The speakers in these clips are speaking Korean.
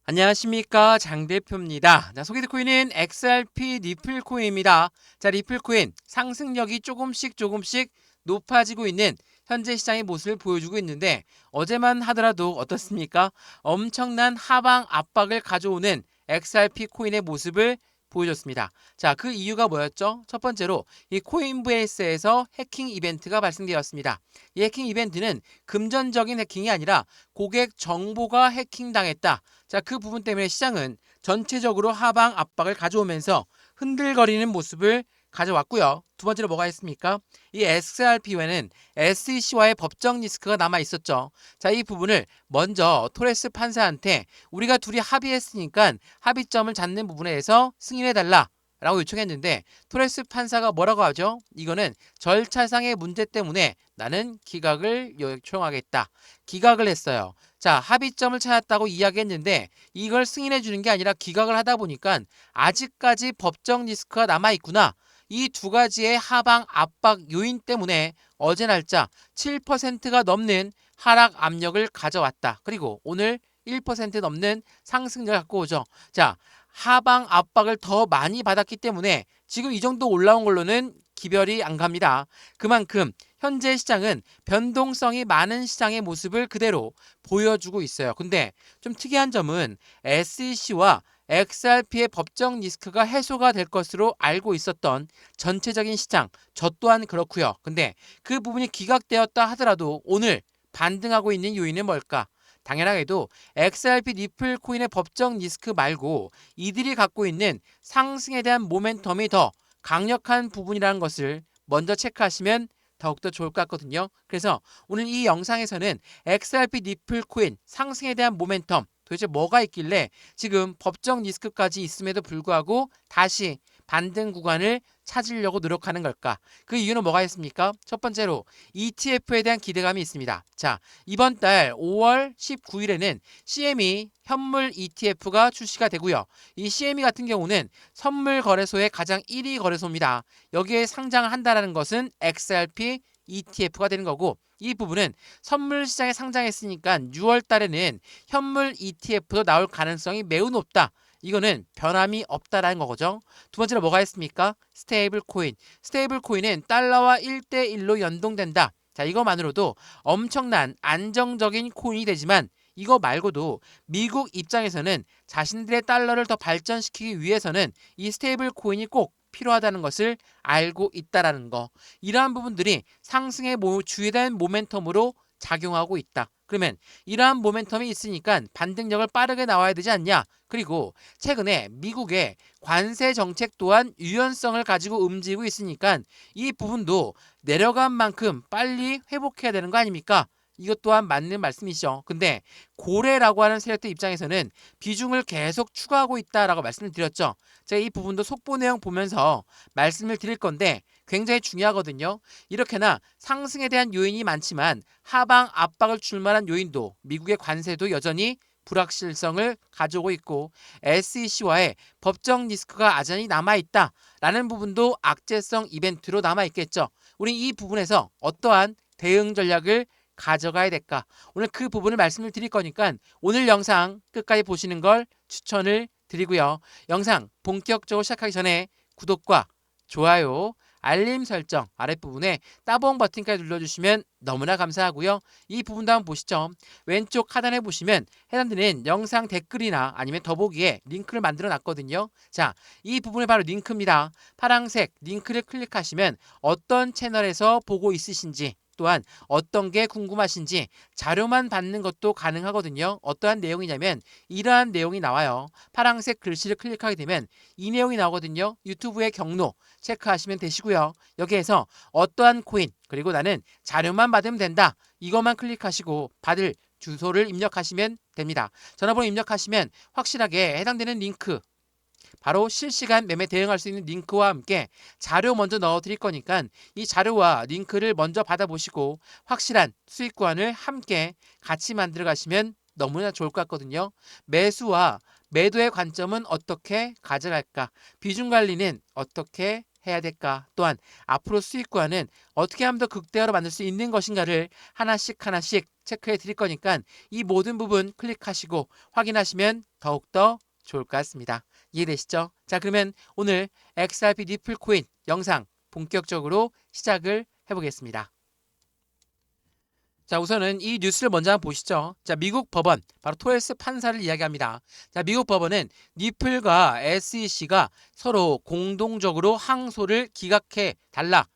안녕하십니까, 장 대표입니다. 자, 소개될 코인은 XRP 리플 코인입니다. 자, 리플 코인 상승력이 조금씩 높아지고 있는 현재 시장의 모습을 보여주고 있는데, 어제만 하더라도 어떻습니까? 엄청난 하방 압박을 가져오는 XRP 코인의 모습을 보여줬습니다. 자, 그 이유가 뭐였죠? 첫 번째로 이 코인베이스에서 해킹 이벤트가 발생되었습니다. 이 해킹 이벤트는 금전적인 해킹이 아니라 고객 정보가 해킹당했다. 자, 그 부분 때문에 시장은 전체적으로 하방 압박을 가져오면서 흔들거리는 모습을 가져왔고요. 두 번째로 뭐가 있습니까? 이 XRP에는 SEC와의 법적 리스크가 남아 있었죠. 자, 이 부분을 먼저 토레스 판사한테 우리가 둘이 합의했으니까 합의점을 잡는 부분에 대해서 승인해달라 라고 요청했는데, 토레스 판사가 뭐라고 하죠? 이거는 절차상의 문제 때문에 나는 기각을 요청하겠다. 기각을 했어요. 자, 합의점을 찾았다고 이야기했는데 이걸 승인해 주는 게 아니라 기각을 하다 보니까 아직까지 법적 리스크가 남아 있구나. 이 두 가지의 하방 압박 요인 때문에 어제 날짜 7%가 넘는 하락 압력을 가져왔다. 그리고 오늘 1% 넘는 상승률을 갖고 오죠. 자, 하방 압박을 더 많이 받았기 때문에 지금 이 정도 올라온 걸로는 기별이 안 갑니다. 그만큼 현재 시장은 변동성이 많은 시장의 모습을 그대로 보여주고 있어요. 근데 좀 특이한 점은 SEC와 XRP의 법적 리스크가 해소가 될 것으로 알고 있었던 전체적인 시장, 저 또한 그렇고요. 근데 그 부분이 기각되었다 하더라도 오늘 반등하고 있는 요인은 뭘까? 당연하게도 XRP 리플 코인의 법적 리스크 말고 이들이 갖고 있는 상승에 대한 모멘텀이 더 강력한 부분이라는 것을 먼저 체크하시면 더욱더 좋을 것 같거든요. 그래서 오늘 이 영상에서는 XRP 리플 코인 상승에 대한 모멘텀, 도대체 뭐가 있길래 지금 법적 리스크까지 있음에도 불구하고 다시 반등 구간을 찾으려고 노력하는 걸까? 그 이유는 뭐가 있습니까? 첫 번째로 ETF에 대한 기대감이 있습니다. 자, 이번 달 5월 19일에는 CME 현물 ETF가 출시가 되고요. 이 CME 같은 경우는 선물 거래소의 가장 1위 거래소입니다. 여기에 상장을 한다는 것은 XRP ETF가 되는 거고, 이 부분은 선물 시장에 상장했으니까 6월 달에는 현물 ETF도 나올 가능성이 매우 높다. 이거는 변함이 없다라는 거죠. 두 번째로 뭐가 있습니까? 스테이블 코인. 스테이블 코인은 달러와 1대1로 연동된다. 자, 이거만으로도 엄청난 안정적인 코인이 되지만 이거 말고도 미국 입장에서는 자신들의 달러를 더 발전시키기 위해서는 이 스테이블 코인이 꼭 필요하다는 것을 알고 있다라는 거. 이러한 부분들이 상승의 주요된 모멘텀으로 작용하고 있다. 그러면 이러한 모멘텀이 있으니까 반등력을 빠르게 나와야 되지 않냐? 그리고 최근에 미국의 관세 정책 또한 유연성을 가지고 움직이고 있으니까 이 부분도 내려간 만큼 빨리 회복해야 되는 거 아닙니까? 이것 또한 맞는 말씀이시죠. 근데 고래라고 하는 세력들 입장에서는 비중을 계속 추가하고 있다라고 말씀을 드렸죠. 제가 이 부분도 속보 내용 보면서 말씀을 드릴 건데 굉장히 중요하거든요. 이렇게나 상승에 대한 요인이 많지만 하방 압박을 줄 만한 요인도, 미국의 관세도 여전히 불확실성을 가져오고 있고 SEC와의 법적 리스크가 아전히 남아있다라는 부분도 악재성 이벤트로 남아있겠죠. 우리 이 부분에서 어떠한 대응 전략을 가져가야 될까? 오늘 그 부분을 말씀을 드릴 거니까 오늘 영상 끝까지 보시는 걸 추천을 드리고요. 영상 본격적으로 시작하기 전에 구독과 좋아요, 알림 설정 아랫부분에 따봉 버튼까지 눌러주시면 너무나 감사하고요. 이 부분도 한번 보시죠. 왼쪽 하단에 보시면 해당되는 영상 댓글이나 아니면 더보기에 링크를 만들어 놨거든요. 자, 이 부분이 바로 링크입니다. 파란색 링크를 클릭하시면 어떤 채널에서 보고 있으신지, 또한 어떤 게 궁금하신지 자료만 받는 것도 가능하거든요. 어떠한 내용이냐면 이러한 내용이 나와요. 파란색 글씨를 클릭하게 되면 이 내용이 나오거든요. 유튜브의 경로 체크하시면 되시고요. 여기에서 어떠한 코인, 그리고 나는 자료만 받으면 된다. 이것만 클릭하시고 받을 주소를 입력하시면 됩니다. 전화번호 입력하시면 확실하게 해당되는 링크, 바로 실시간 매매 대응할 수 있는 링크와 함께 자료 먼저 넣어 드릴 거니까 이 자료와 링크를 먼저 받아보시고 확실한 수익권을 함께 같이 만들어 가시면 너무나 좋을 것 같거든요. 매수와 매도의 관점은 어떻게 가져갈까? 비중 관리는 어떻게 해야 될까? 또한 앞으로 수익 구간은 어떻게 하면 더 극대화로 만들 수 있는 것인가를 하나씩 체크해 드릴 거니까 이 모든 부분 클릭하시고 확인하시면 더욱더 좋을 것 같습니다. 이해되시죠? 자, 그러면 오늘 XRP 니플 코인 영상 본격적으로 시작을 해보겠습니다. 자, 우선은 이 뉴스를 먼저 한번 보시죠. 자, 미국 법원, 바로 토레스 판사를 이야기합니다. 자, 미국 법원은 니플과 SEC가 서로 공동적으로 항소를 기각해 달라.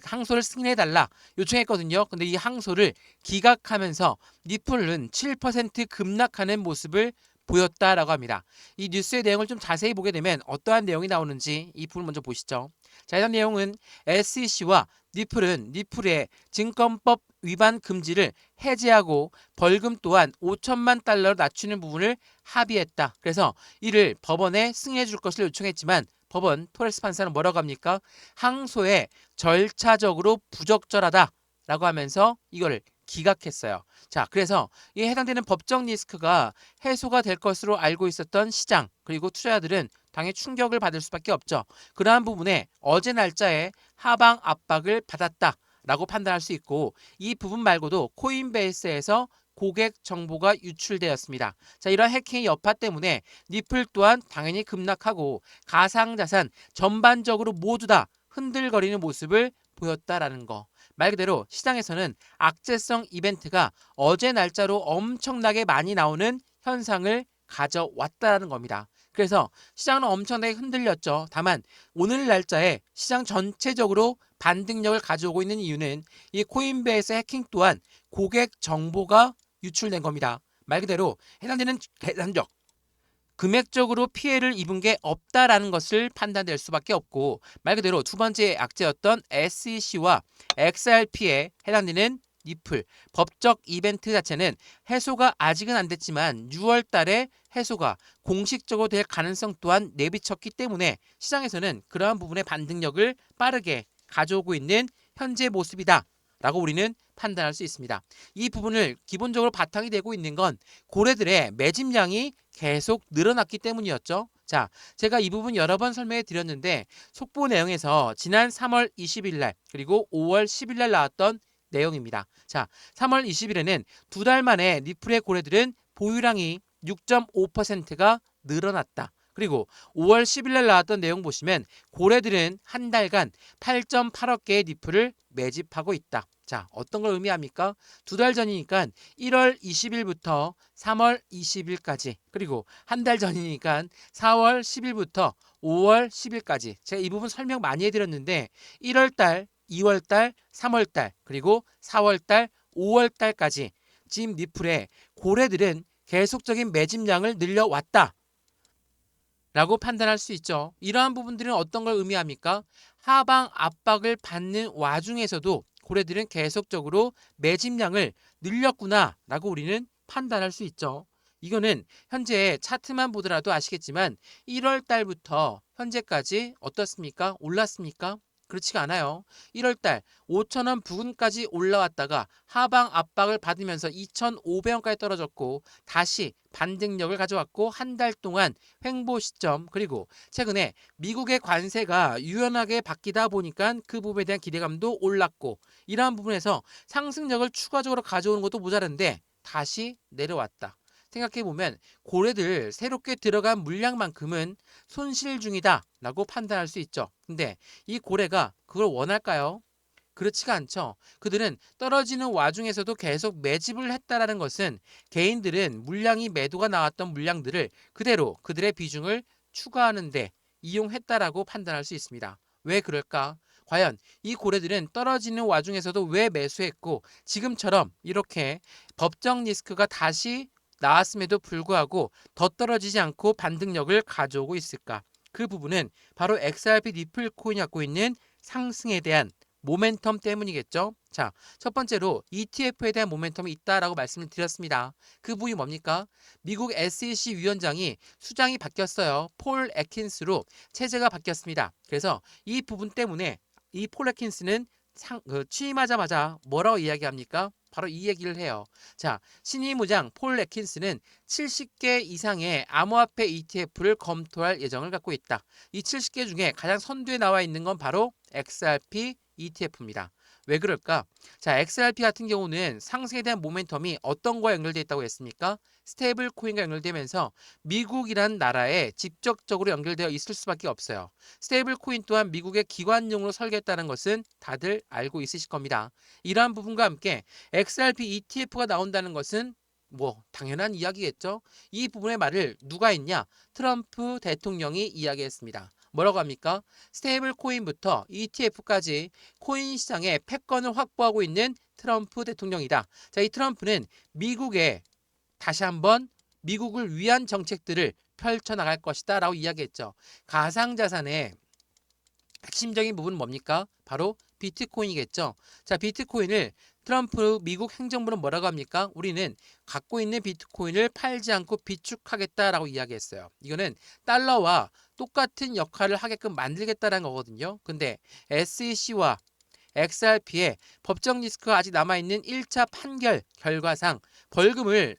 항소를 승인해 달라 요청했거든요. 근데 이 항소를 기각하면서 니플은 7% 급락하는 모습을 보였다라고 합니다. 이 뉴스의 내용을 좀 자세히 보게 되면 어떠한 내용이 나오는지 이 부분 먼저 보시죠. 자, 이런 내용은 SEC와 니플은 니플의 증권법 위반 금지를 해제하고 벌금 또한 5천만 달러로 낮추는 부분을 합의했다. 그래서 이를 법원에 승인해 줄 것을 요청했지만 법원 토레스 판사는 뭐라고 합니까? 항소에 절차적으로 부적절하다라고 하면서 이거를 기각했어요. 자, 그래서 이에 해당되는 법적 리스크가 해소가 될 것으로 알고 있었던 시장 그리고 투자자들은 당연히 충격을 받을 수밖에 없죠. 그러한 부분에 어제 날짜에 하방 압박을 받았다라고 판단할 수 있고 이 부분 말고도 코인베이스에서 고객 정보가 유출되었습니다. 자, 이러한 해킹의 여파 때문에 니플 또한 당연히 급락하고 가상자산 전반적으로 모두 다 흔들거리는 모습을 보였다라는 거. 말 그대로 시장에서는 악재성 이벤트가 어제 날짜로 엄청나게 많이 나오는 현상을 가져왔다라는 겁니다. 그래서 시장은 엄청나게 흔들렸죠. 다만 오늘 날짜에 시장 전체적으로 반등력을 가져오고 있는 이유는 이 코인베이스 해킹 또한 고객 정보가 유출된 겁니다. 말 그대로 해당되는 계산적 금액적으로 피해를 입은 게 없다라는 것을 판단될 수밖에 없고 말 그대로 두 번째 악재였던 SEC와 XRP에 해당되는 니플 법적 이벤트 자체는 해소가 아직은 안 됐지만 6월 달에 해소가 공식적으로 될 가능성 또한 내비쳤기 때문에 시장에서는 그러한 부분의 반등력을 빠르게 가져오고 있는 현재 모습이다 라고 우리는 판단할 수 있습니다. 이 부분을 기본적으로 바탕이 되고 있는 건 고래들의 매집량이 계속 늘어났기 때문이었죠. 자, 제가 이 부분 여러 번 설명해 드렸는데 속보 내용에서 지난 3월 20일 날 그리고 5월 10일 날 나왔던 내용입니다. 자, 3월 20일에는 두 달 만에 니플의 고래들은 보유량이 6.5%가 늘어났다. 그리고 5월 10일 날 나왔던 내용 보시면 고래들은 한 달간 8.8억 개의 니플을 매집하고 있다. 자, 어떤 걸 의미합니까? 두 달 전이니까 1월 20일부터 3월 20일까지 그리고 한 달 전이니까 4월 10일부터 5월 10일까지 제가 이 부분 설명 많이 해드렸는데 1월달, 2월달, 3월달 그리고 4월달, 5월달까지 지금 니플의 고래들은 계속적인 매집량을 늘려왔다. 라고 판단할 수 있죠. 이러한 부분들은 어떤 걸 의미합니까? 하방 압박을 받는 와중에서도 고래들은 계속적으로 매집량을 늘렸구나 라고 우리는 판단할 수 있죠. 이거는 현재 차트만 보더라도 아시겠지만 1월 달부터 현재까지 어떻습니까? 올랐습니까? 그렇지가 않아요. 1월 달 5,000원 부근까지 올라왔다가 하방 압박을 받으면서 2,500원까지 떨어졌고 다시 반등력을 가져왔고 한 달 동안 횡보 시점 그리고 최근에 미국의 관세가 유연하게 바뀌다 보니까 그 부분에 대한 기대감도 올랐고 이러한 부분에서 상승력을 추가적으로 가져오는 것도 모자란데 다시 내려왔다. 생각해보면 고래들 새롭게 들어간 물량만큼은 손실 중이다 라고 판단할 수 있죠. 근데 이 고래가 그걸 원할까요? 그렇지가 않죠. 그들은 떨어지는 와중에서도 계속 매집을 했다라는 것은 개인들은 물량이 매도가 나왔던 물량들을 그대로 그들의 비중을 추가하는데 이용했다라고 판단할 수 있습니다. 왜 그럴까? 과연 이 고래들은 떨어지는 와중에서도 왜 매수했고 지금처럼 이렇게 법적 리스크가 다시 나왔음에도 불구하고 더 떨어지지 않고 반등력을 가져오고 있을까? 그 부분은 바로 XRP 니플 코인이 갖고 있는 상승에 대한 모멘텀 때문이겠죠. 자, 첫 번째로 ETF에 대한 모멘텀이 있다라고 말씀을 드렸습니다. 그 부분이 뭡니까? 미국 SEC 위원장이 수장이 바뀌었어요. 폴 애킨스로 체제가 바뀌었습니다. 그래서 이 부분 때문에 이 폴 애킨스는 취임하자마자 뭐라고 이야기합니까? 바로 이 얘기를 해요. 자, 신의무장 폴 애킨스는 70개 이상의 암호화폐 ETF를 검토할 예정을 갖고 있다. 이 70개 중에 가장 선두에 나와 있는 건 바로 XRP ETF입니다. 왜 그럴까? 자, XRP 같은 경우는 상승에 대한 모멘텀이 어떤 거와 연결되어 있다고 했습니까? 스테이블 코인과 연결되면서 미국이란 나라에 직접적으로 연결되어 있을 수밖에 없어요. 스테이블 코인 또한 미국의 기관용으로 설계했다는 것은 다들 알고 있으실 겁니다. 이러한 부분과 함께 XRP ETF가 나온다는 것은 뭐 당연한 이야기겠죠. 이 부분의 말을 누가 했냐? 트럼프 대통령이 이야기했습니다. 뭐라고 합니까? 스테이블 코인부터 ETF까지 코인 시장의 패권을 확보하고 있는 트럼프 대통령이다. 자, 이 트럼프는 미국에 다시 한번 미국을 위한 정책들을 펼쳐나갈 것이다 라고 이야기했죠. 가상자산의 핵심적인 부분은 뭡니까? 바로 비트코인이겠죠. 자, 비트코인을 트럼프 미국 행정부는 뭐라고 합니까? 우리는 갖고 있는 비트코인을 팔지 않고 비축하겠다라고 이야기했어요. 이거는 달러와 똑같은 역할을 하게끔 만들겠다는 거거든요. 근데 SEC와 XRP의 법적 리스크가 아직 남아있는 1차 판결 결과상 벌금을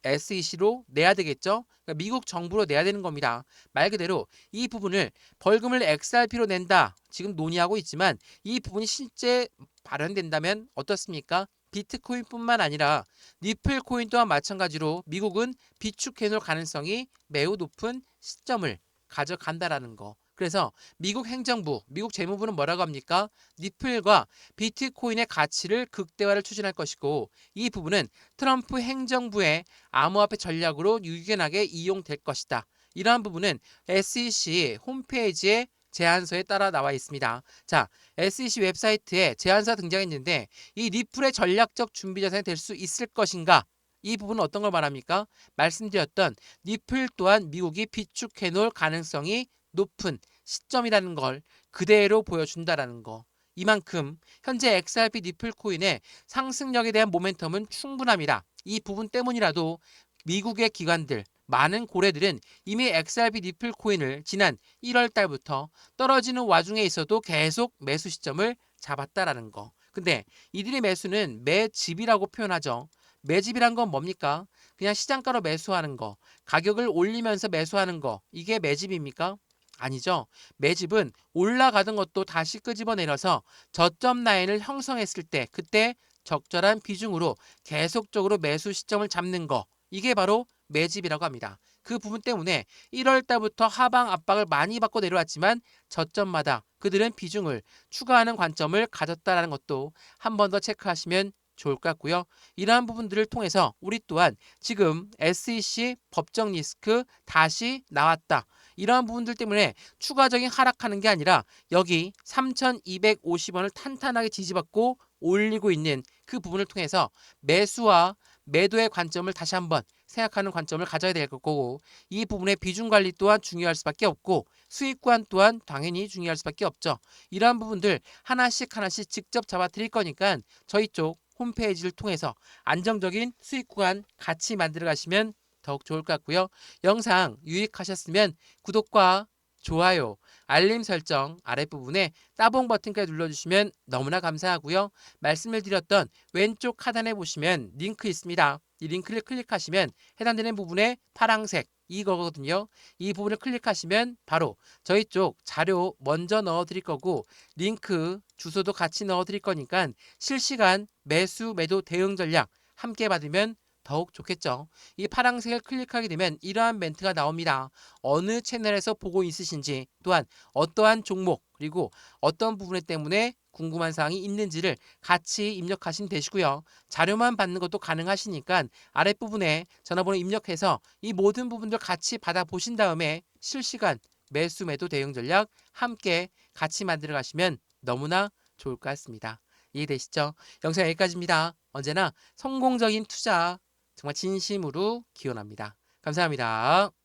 SEC로 내야 되겠죠. 그러니까 미국 정부로 내야 되는 겁니다. 말 그대로 이 부분을 벌금을 XRP로 낸다. 지금 논의하고 있지만 이 부분이 실제 발현된다면 어떻습니까? 비트코인뿐만 아니라 니플 코인 또한 마찬가지로 미국은 비축해 놓을 가능성이 매우 높은 시점을 가져간다라는 거. 그래서 미국 행정부, 미국 재무부는 뭐라고 합니까? 니플과 비트코인의 가치를 극대화를 추진할 것이고 이 부분은 트럼프 행정부의 암호화폐 전략으로 유연하게 이용될 것이다. 이러한 부분은 SEC 홈페이지의 제안서에 따라 나와 있습니다. 자, SEC 웹사이트에 제안서가 등장했는데 이 리플의 전략적 준비 자산이 될 수 있을 것인가? 이 부분은 어떤 걸 말합니까? 말씀드렸던 니플 또한 미국이 비축해 놓을 가능성이 높은 시점이라는 걸 그대로 보여준다라는 거. 이만큼 현재 XRP 니플 코인의 상승력에 대한 모멘텀은 충분합니다. 이 부분 때문이라도 미국의 기관들, 많은 고래들은 이미 XRP 니플 코인을 지난 1월 달부터 떨어지는 와중에 있어도 계속 매수 시점을 잡았다라는 거. 근데 이들의 매수는 매집이라고 표현하죠. 매집이란 건 뭡니까? 그냥 시장가로 매수하는 거, 가격을 올리면서 매수하는 거, 이게 매집입니까? 아니죠. 매집은 올라가던 것도 다시 끄집어내려서 저점 라인을 형성했을 때 그때 적절한 비중으로 계속적으로 매수 시점을 잡는 거. 이게 바로 매집이라고 합니다. 그 부분 때문에 1월 달부터 하방 압박을 많이 받고 내려왔지만 저점마다 그들은 비중을 추가하는 관점을 가졌다는 것도 한 번 더 체크하시면 좋을 것 같고요. 이러한 부분들을 통해서 우리 또한 지금 SEC 법적 리스크 다시 나왔다. 이러한 부분들 때문에 추가적인 하락하는 게 아니라 여기 3,250원을 탄탄하게 지지받고 올리고 있는 그 부분을 통해서 매수와 매도의 관점을 다시 한번 생각하는 관점을 가져야 될 거고 이 부분의 비중 관리 또한 중요할 수밖에 없고 수익관 또한 당연히 중요할 수밖에 없죠. 이러한 부분들 하나씩 직접 잡아 드릴 거니까 저희 쪽 홈페이지를 통해서 안정적인 수익 구간 같이 만들어 가시면 더욱 좋을 것 같고요. 영상 유익하셨으면 구독과 좋아요, 알림 설정 아랫부분에 따봉 버튼까지 눌러주시면 너무나 감사하고요. 말씀을 드렸던 왼쪽 하단에 보시면 링크 있습니다. 이 링크를 클릭하시면 해당되는 부분에 파랑색 이거거든요. 이 부분을 클릭하시면 바로 저희 쪽 자료 먼저 넣어 드릴 거고 링크 주소도 같이 넣어 드릴 거니까 실시간 매수 매도 대응 전략 함께 받으면 더욱 좋겠죠. 이 파란색을 클릭하게 되면 이러한 멘트가 나옵니다. 어느 채널에서 보고 있으신지 또한 어떠한 종목 그리고 어떤 부분 때문에 궁금한 사항이 있는지를 같이 입력하시면 되시고요. 자료만 받는 것도 가능하시니까 아랫부분에 전화번호 입력해서 이 모든 부분들 같이 받아보신 다음에 실시간 매수 매도 대응 전략 함께 같이 만들어 가시면 너무나 좋을 것 같습니다. 이해되시죠? 영상 여기까지입니다. 언제나 성공적인 투자 정말 진심으로 기원합니다. 감사합니다.